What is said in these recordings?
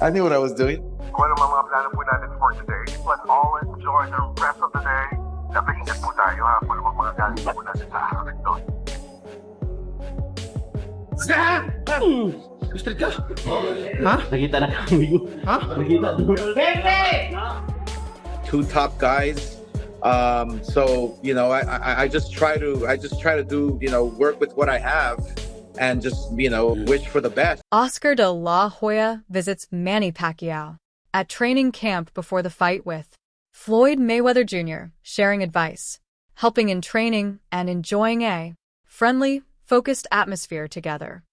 I knew what I was doing. Kung ano mga plano po natin for today, but all enjoy the rest of the day. Napahingat po tayo ha, kung ano mga galing po natin sa araw ito. Gusto ka? Ha? Nakita na kami ko. Ha? Nakita na. Two top guys. So I just try to do work with what I have and just wish for the best. Oscar De La Hoya visits Manny Pacquiao at training camp before the fight with Floyd Mayweather Jr, sharing advice, helping in training, and enjoying a friendly, focused atmosphere together.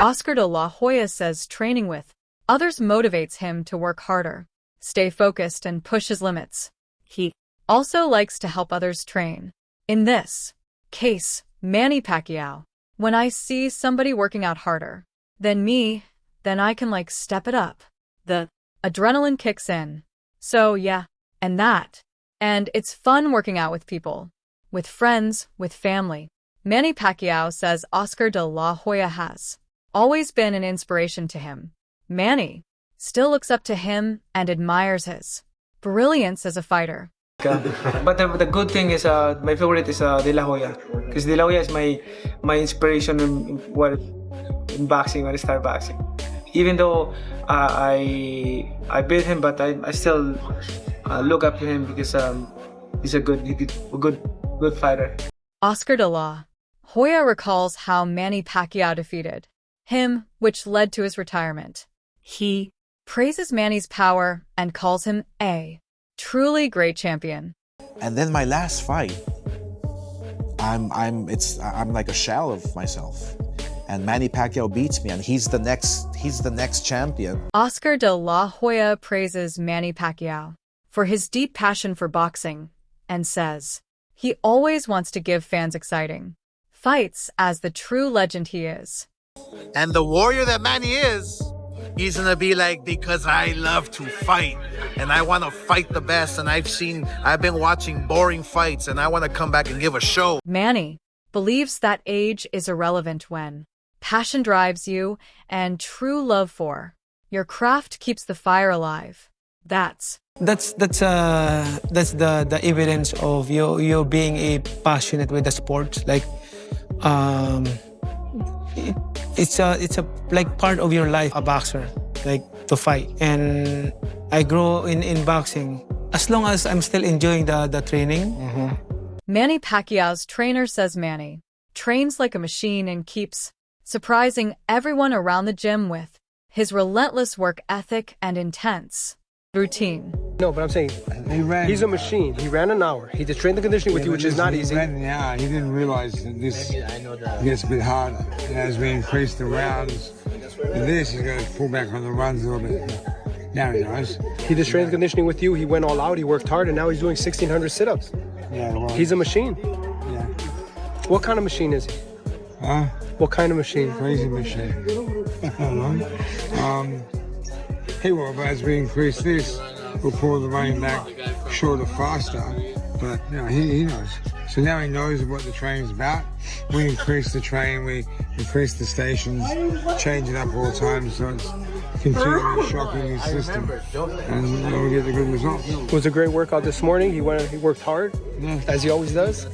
Oscar De La Hoya says training with others motivates him to work harder, stay focused, and push his limits. He also likes to help others train. In this case, Manny Pacquiao, when I see somebody working out harder than me, then I can step it up. The adrenaline kicks in. So yeah, and it's fun working out with people, with friends, with family. Manny Pacquiao says Oscar De La Hoya has always been an inspiration to him. Manny still looks up to him and admires his brilliance as a fighter. But the good thing is, my favorite is De La Hoya, because De La Hoya is my inspiration in boxing, when I start boxing. Even though I beat him, but I still look up to him because he's a good fighter. Oscar De La Hoya recalls how Manny Pacquiao defeated him, which led to his retirement. He praises Manny's power and calls him a truly great champion. And then my last fight, I'm like a shell of myself. And Manny Pacquiao beats me, and he's the next champion. Oscar De La Hoya praises Manny Pacquiao for his deep passion for boxing and says he always wants to give fans exciting fights as the true legend he is. And the warrior that Manny is, he's gonna be like, because I love to fight and I want to fight the best, and I've been watching boring fights and I want to come back and give a show. Manny believes that age is irrelevant when passion drives you and true love for your craft keeps the fire alive. That's the evidence of you being a passionate with the sport. It's a like part of your life, a boxer, like to fight. And I grow in boxing as long as I'm still enjoying the training. Manny Pacquiao's trainer says Manny trains like a machine and keeps surprising everyone around the gym with his relentless work ethic and intense routine. No, but I'm saying he's a machine. He ran an hour. He did strength and conditioning with you, which is not easy. He ran an hour. He didn't realize that this gets a bit harder. As we increase the rounds, he's going to pull back on the runs a little bit. Now he knows. He did strength and conditioning with you. He went all out. He worked hard, and now he's doing 1,600 sit-ups. Yeah, well, he's a machine. Yeah. What kind of machine is he? Huh? What kind of machine? Crazy machine. I don't know. He will, but as we increase this, we'll pull the running back shorter, faster. But he knows. So now he knows what the training's about. We increase the train, we increase the stations, change it up all the time, so it's continually shocking his system, and we'll get the good results. It was a great workout this morning. He worked hard, as he always does.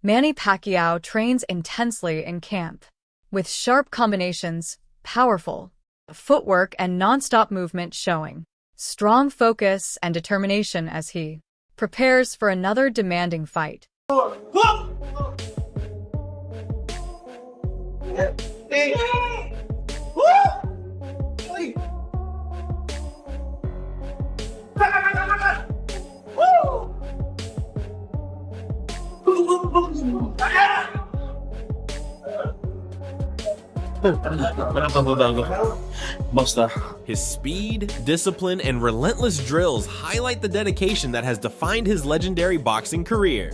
Manny Pacquiao trains intensely in camp, with sharp combinations, powerful footwork, and non-stop movement, showing strong focus and determination as he prepares for another demanding fight. His speed, discipline, and relentless drills highlight the dedication that has defined his legendary boxing career.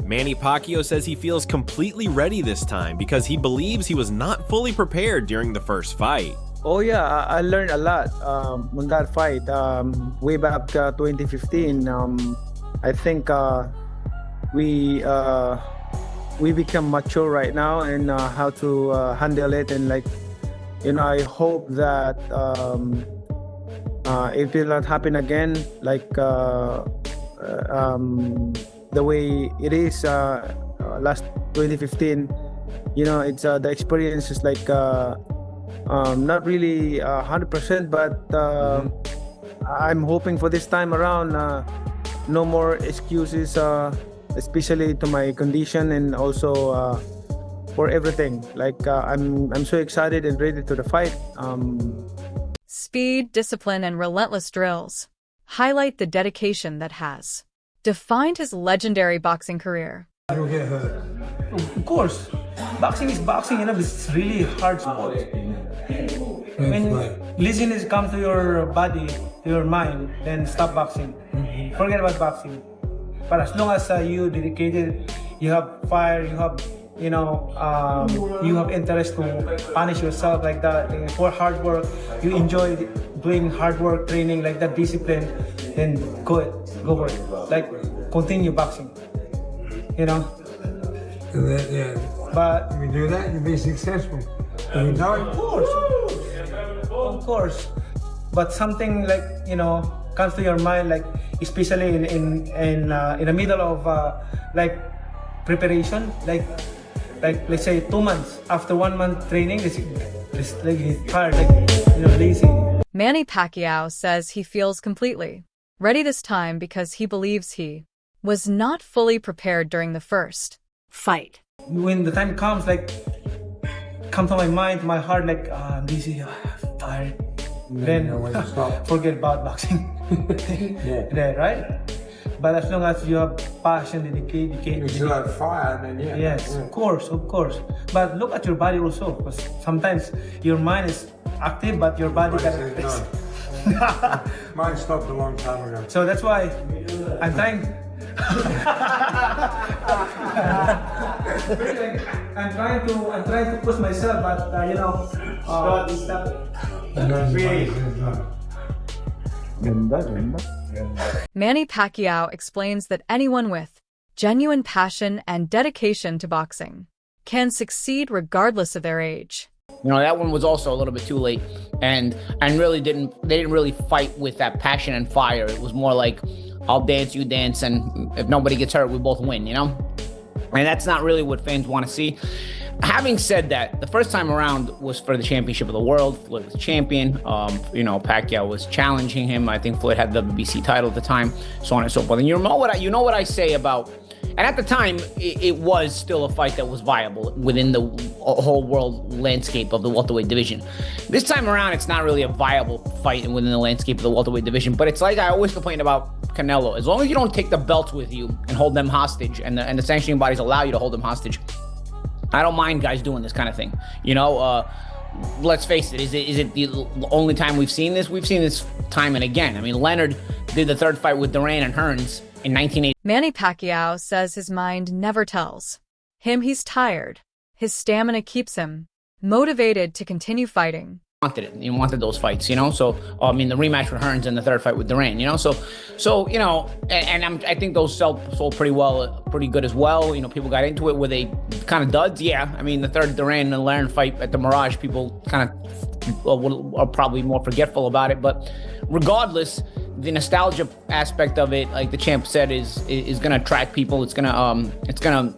Manny Pacquiao says he feels completely ready this time because he believes he was not fully prepared during the first fight. Oh yeah, I learned a lot on that fight. Way back 2015, I think we become mature right now and how to handle it, and like, you know, I hope that it will not happen again, like the way it is last 2015. You know, it's the experience is like not really 100%, but I'm hoping for this time around no more excuses, especially to my condition and also for everything. Like I'm so excited and ready to the fight. Speed, discipline, and relentless drills highlight the dedication that has defined his legendary boxing career. You'll get hurt. Of course, boxing is boxing. You know, it's really hard sport. When laziness comes to your body, to your mind, then stop boxing. Forget about boxing. But as long as you dedicated, you have fire, you have, you know, you have interest to punish yourself like that, for hard work, you enjoy doing hard work, training like that, discipline, then go for it. Like, continue boxing, you know. Yeah. But if you do that, you'll be successful. If you don't, of course. But something like, you know, comes to your mind, like especially in the middle of like preparation, like let's say 2 months after 1 month training, it's like he's tired, like, you know, lazy. Manny Pacquiao says he feels completely ready this time because he believes he was not fully prepared during the first fight. When the time comes, like, come to my mind, my heart, like, I'm busy, I'm tired. Then forget about boxing. Yeah, right? But as long as you have passion, dedication, you still have fire, then yeah. Yes, of course. But look at your body also, because sometimes your mind is active, but your body cannot. Mine stopped a long time ago. So that's why I'm trying. I'm trying to push myself, but you know, stop it. Manny Pacquiao explains that anyone with genuine passion and dedication to boxing can succeed regardless of their age. You know, that one was also a little bit too late, and they didn't really fight with that passion and fire. It was more like, I'll dance, you dance, and if nobody gets hurt, we both win, you know? And that's not really what fans want to see. Having said that, the first time around was for the championship of the world. Floyd was champion. You know, Pacquiao was challenging him. I think Floyd had the WBC title at the time, so on and so forth. And you know what I say about, and at the time, it was still a fight that was viable within the whole world landscape of the welterweight division. This time around, it's not really a viable fight within the landscape of the welterweight division, but it's like I always complain about Canelo. As long as you don't take the belts with you and hold them hostage, and the sanctioning bodies allow you to hold them hostage, I don't mind guys doing this kind of thing. You know, let's face it, is it the only time we've seen this? We've seen this time and again. I mean, Leonard did the third fight with Duran and Hearns in 1980. Manny Pacquiao says his mind never tells him he's tired. His stamina keeps him motivated to continue fighting. Wanted it. He wanted those fights, you know. So I mean, the rematch with Hearns and the third fight with Duran, you know. So you know, and I think those sold pretty well, pretty good as well. You know, people got into it. Were they kind of duds? Yeah. I mean, the third Duran and Laron fight at the Mirage, people kind of are probably more forgetful about it. But regardless, the nostalgia aspect of it, like the champ said, is going to attract people. It's gonna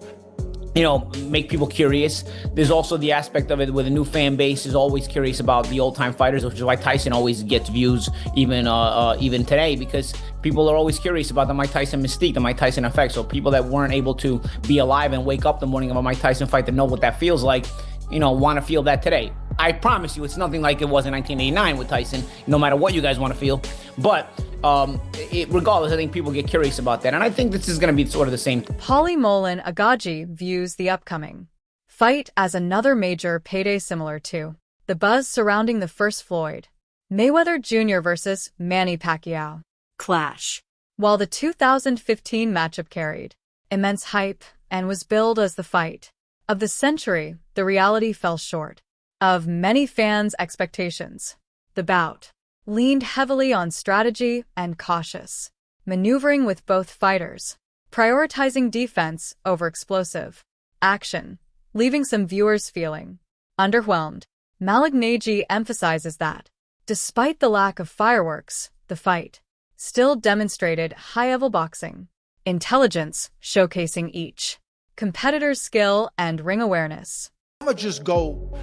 make people curious. There's also the aspect of it where the new fan base is always curious about the old time fighters, which is why Tyson always gets views even today, because people are always curious about the Mike Tyson mystique, the Mike Tyson effect. So people that weren't able to be alive and wake up the morning of a Mike Tyson fight to know what that feels like, want to feel that today. I promise you, it's nothing like it was in 1989 with Tyson, no matter what you guys want to feel. But regardless, I think people get curious about that. And I think this is going to be sort of the same. Paulie Molin Agaji views the upcoming fight as another major payday similar to the buzz surrounding the first Floyd Mayweather Jr. versus Manny Pacquiao clash. While the 2015 matchup carried immense hype and was billed as the fight of the century, the reality fell short of many fans' expectations. The bout leaned heavily on strategy and cautious maneuvering, with both fighters prioritizing defense over explosive action, leaving some viewers feeling underwhelmed. Malignaggi emphasizes that, despite the lack of fireworks, the fight still demonstrated high-level boxing intelligence, showcasing each competitor's skill and ring awareness. I'm going to just go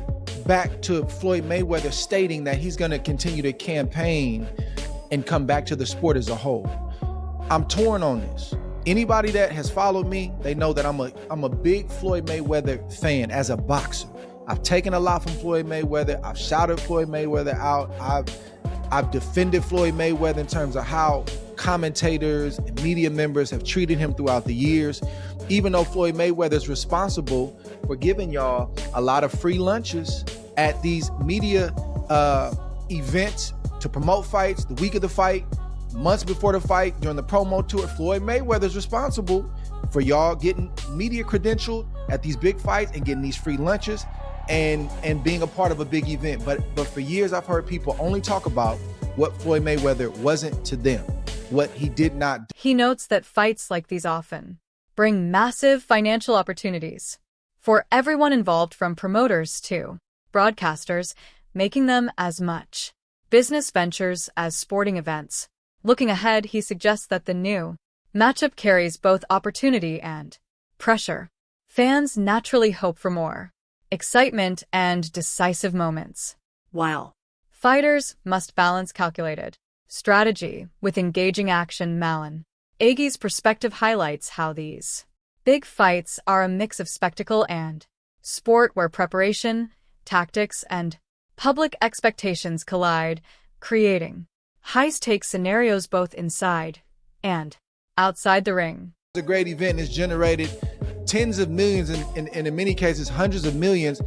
back to Floyd Mayweather stating that he's going to continue to campaign and come back to the sport as a whole. I'm torn on this. Anybody that has followed me, they know that I'm a big Floyd Mayweather fan as a boxer. I've taken a lot from Floyd Mayweather. I've shouted Floyd Mayweather out. I've defended Floyd Mayweather in terms of how commentators and media members have treated him throughout the years. Even though Floyd Mayweather is responsible for giving y'all a lot of free lunches at these media events to promote fights, the week of the fight, months before the fight, during the promo tour, Floyd Mayweather is responsible for y'all getting media credentialed at these big fights and getting these free lunches and being a part of a big event. But for years, I've heard people only talk about what Floyd Mayweather wasn't to them, what he did not do. He notes that fights like these often bring massive financial opportunities for everyone involved, from promoters to broadcasters, making them as much business ventures as sporting events. Looking ahead, he suggests that the new matchup carries both opportunity and pressure. Fans naturally hope for more excitement and decisive moments, while fighters must balance calculated strategy with engaging action. Malignaggi's perspective highlights how these big fights are a mix of spectacle and sport, where preparation, tactics, and public expectations collide, creating high-stakes scenarios both inside and outside the ring. It's a great event. It's generated tens of millions and in many cases hundreds of millions.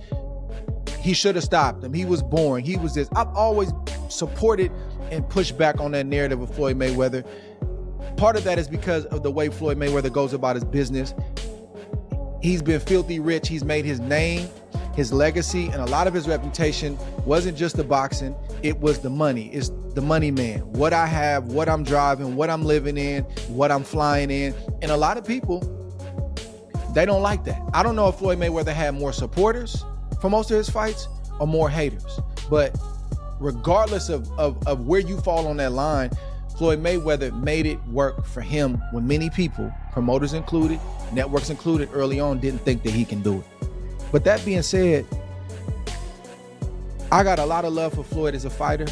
He should have stopped him. He was boring. He was this. I've always supported and pushed back on that narrative of Floyd Mayweather. Part of that is because of the way Floyd Mayweather goes about his business. He's been filthy rich. He's made his name, his legacy, and a lot of his reputation wasn't just the boxing. It was the money. It's the money man. What I have, what I'm driving, what I'm living in, what I'm flying in. And a lot of people, they don't like that. I don't know if Floyd Mayweather had more supporters for most of his fights or more haters. But regardless of where you fall on that line, Floyd Mayweather made it work for him when many people, promoters included, networks included, early on didn't think that he can do it. But that being said, I got a lot of love for Floyd as a fighter.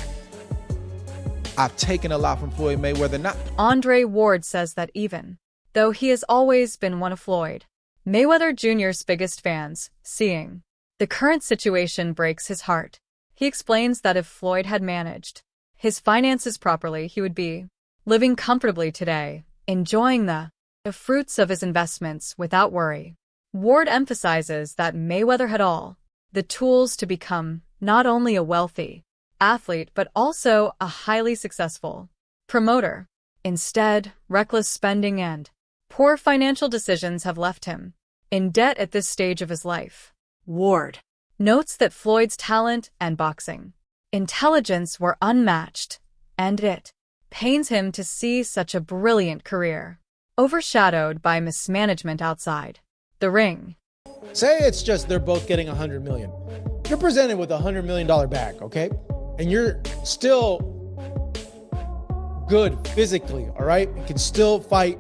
I've taken a lot from Floyd Mayweather. Andre Ward says that even though he has always been one of Floyd Mayweather Jr.'s biggest fans, seeing the current situation breaks his heart. He explains that if Floyd had managed his finances properly, he would be living comfortably today, enjoying the fruits of his investments without worry. Ward emphasizes that Mayweather had all the tools to become not only a wealthy athlete but also a highly successful promoter. Instead, reckless spending and poor financial decisions have left him in debt at this stage of his life. Ward notes that Floyd's talent and boxing intelligence were unmatched, and it pains him to see such a brilliant career overshadowed by mismanagement outside the ring. Say it's just they're both getting $100 million. You're presented with $100 million bag, okay? And you're still good physically, all right? You can still fight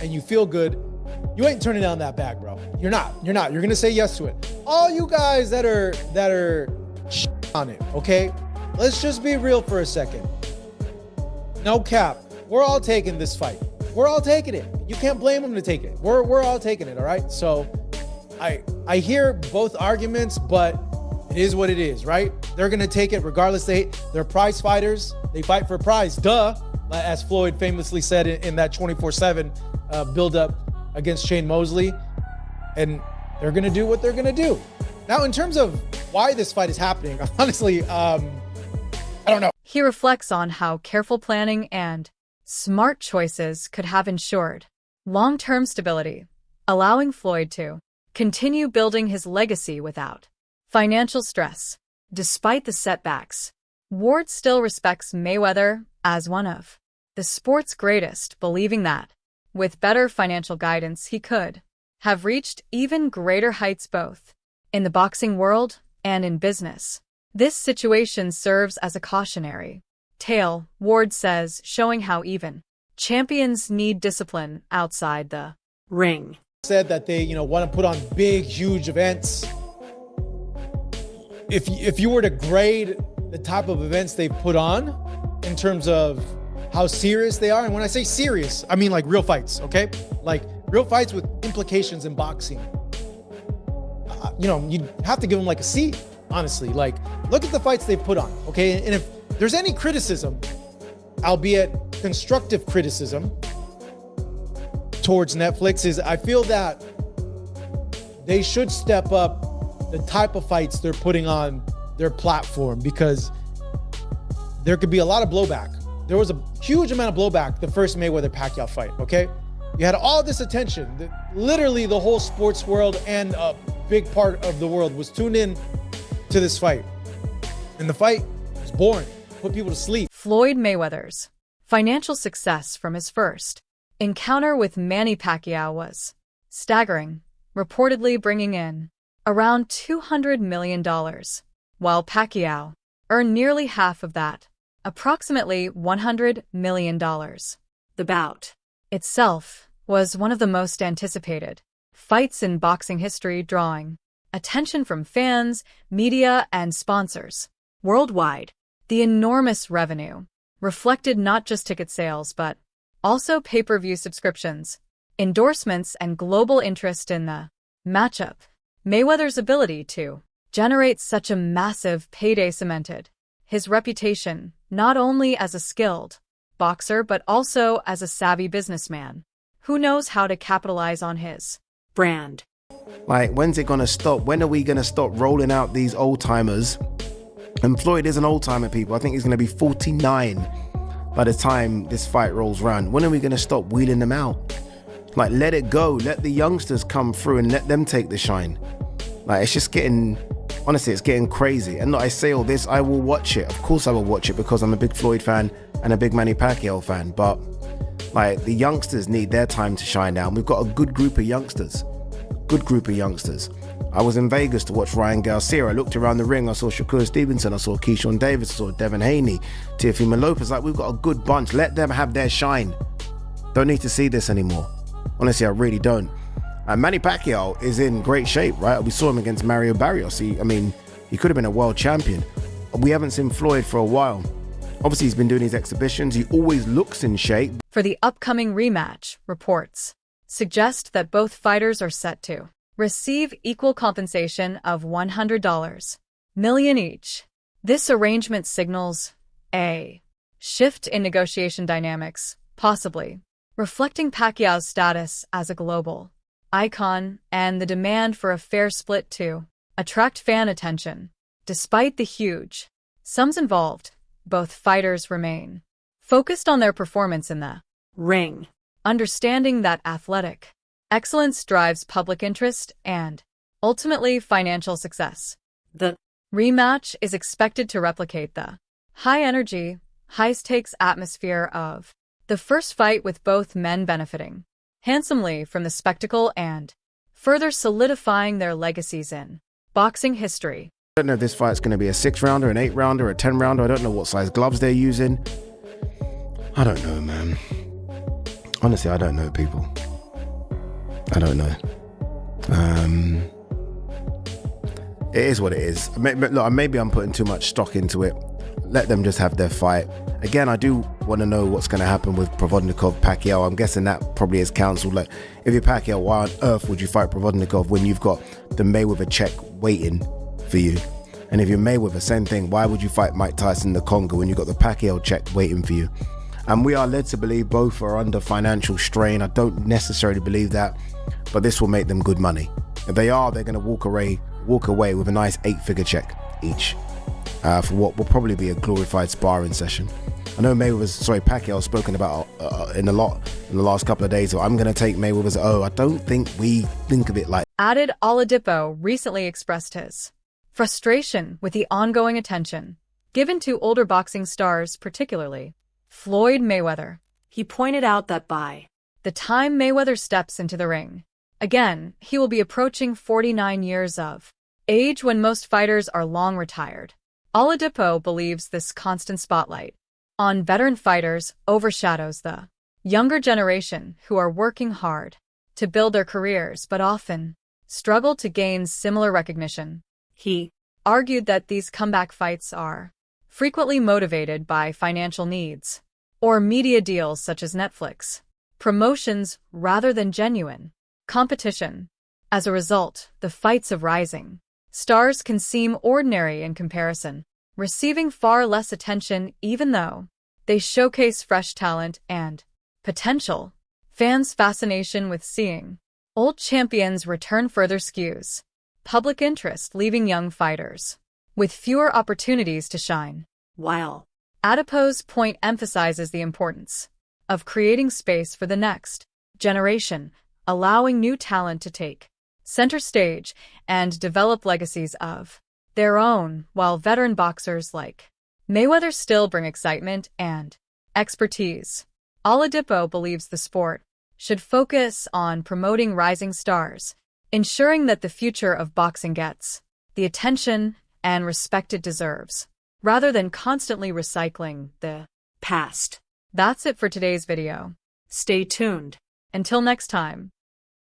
and you feel good. You ain't turning down that bag, bro. You're not. You're gonna say yes to it. All you guys that are on it, okay? Let's just be real for a second. No cap. We're all taking this fight. We're all taking it. You can't blame them to take it. We're all taking it, all right? So I hear both arguments, but it is what it is, right? They're gonna take it regardless. They're prize fighters. They fight for a prize, duh. As Floyd famously said in that 24/7 build-up against Shane Mosley, and they're gonna do what they're gonna do. Now, in terms of why this fight is happening, honestly, I don't know. He reflects on how careful planning and smart choices could have ensured long-term stability, allowing Floyd to continue building his legacy without financial stress. Despite the setbacks, Ward still respects Mayweather as one of the sport's greatest, believing that with better financial guidance, he could have reached even greater heights both in the boxing world and in business. This situation serves as a cautionary tale, Ward says, showing how even champions need discipline outside the ring. Said that they, want to put on big, huge events. If you were to grade the type of events they've put on in terms of how serious they are, and when I say serious, I mean like real fights, okay? Like real fights with implications in boxing. You'd have to give them like a C, honestly. Like, look at the fights they've put on, okay? And if there's any criticism, albeit constructive criticism, towards Netflix, is I feel that they should step up the type of fights they're putting on their platform, because there could be a lot of blowback. There was a huge amount of blowback the first Mayweather Pacquiao fight, okay? You had all this attention. Literally the whole sports world and a big part of the world was tuned in to this fight. And the fight was boring, put people to sleep. Floyd Mayweather's financial success from his first encounter with Manny Pacquiao was staggering, reportedly bringing in around $200 million, while Pacquiao earned nearly half of that, approximately $100 million. The bout itself was one of the most anticipated fights in boxing history, drawing attention from fans, media, and sponsors worldwide. The enormous revenue reflected not just ticket sales, but also pay-per-view subscriptions, endorsements, and global interest in the matchup. Mayweather's ability to generate such a massive payday cemented his reputation not only as a skilled boxer but also as a savvy businessman who knows how to capitalize on his brand. Like, when's it gonna stop? When are we gonna stop rolling out these old timers? And Floyd is an old timer, people. I think he's gonna be 49 by the time this fight rolls around. When are we gonna stop wheeling them out? Like, let it go. Let the youngsters come through and let them take the shine. Like, it's just getting, honestly, it's getting crazy. And I say all this, I will watch it. Of course I will watch it, because I'm a big Floyd fan and a big Manny Pacquiao fan. But like, the youngsters need their time to shine now. And we've got a good group of youngsters. I was in Vegas to watch Ryan Garcia. I looked around the ring. I saw Shakur Stevenson. I saw Keyshawn Davis. I saw Devin Haney, Teofimo Lopez. Like, we've got a good bunch. Let them have their shine. Don't need to see this anymore. Honestly, I really don't. Manny Pacquiao is in great shape, right? We saw him against Mario Barrios. He could have been a world champion. We haven't seen Floyd for a while. Obviously, he's been doing his exhibitions. He always looks in shape. For the upcoming rematch, reports suggest that both fighters are set to receive equal compensation of $100 million each. This arrangement signals a shift in negotiation dynamics, possibly reflecting Pacquiao's status as a global icon and the demand for a fair split to attract fan attention. Despite the huge sums involved, both fighters remain focused on their performance in the ring, understanding that athletic excellence drives public interest and, ultimately, financial success. The rematch is expected to replicate the high-energy, high-stakes atmosphere of the first fight, with both men benefiting handsomely from the spectacle and further solidifying their legacies in boxing history. I don't know if this fight's going to be a 6-rounder, an 8-rounder, a 10-rounder. I don't know what size gloves they're using. I don't know, man. Honestly, I don't know, people. I don't know. It is what it is. Look, maybe I'm putting too much stock into it. Let them just have their fight. Again, I do want to know what's going to happen with Provodnikov, Pacquiao. I'm guessing that probably is cancelled. Like, if you're Pacquiao, why on earth would you fight Provodnikov when you've got the Mayweather check waiting for you? And if you're Mayweather, same thing. Why would you fight Mike Tyson in the Congo when you've got the Pacquiao check waiting for you? And we are led to believe both are under financial strain. I don't necessarily believe that, but this will make them good money. If they are, they're going to walk away with a nice 8-figure check each for what will probably be a glorified sparring session. I know Pacquiao has spoken about in the last couple of days. So I'm going to take Mayweather's. I don't think we think of it like. Added Oladipo recently expressed his frustration with the ongoing attention given to older boxing stars, particularly Floyd Mayweather. He pointed out that by the time Mayweather steps into the ring, again, he will be approaching 49 years of age when most fighters are long retired. Oladipo believes this constant spotlight on veteran fighters overshadows the younger generation who are working hard to build their careers but often struggle to gain similar recognition. He argued that these comeback fights are frequently motivated by financial needs or media deals such as Netflix promotions rather than genuine competition. As a result, the fights of rising stars can seem ordinary in comparison, receiving far less attention even though they showcase fresh talent and potential. Fans' fascination with seeing old champions return further skews public interest, leaving young fighters with fewer opportunities to shine. While Adipo's point emphasizes the importance of creating space for the next generation, allowing new talent to take center stage and develop legacies of their own, while veteran boxers like Mayweather still bring excitement and expertise. Oladipo believes the sport should focus on promoting rising stars, ensuring that the future of boxing gets the attention and respect it deserves, rather than constantly recycling the past. That's it for today's video. Stay tuned. Until next time.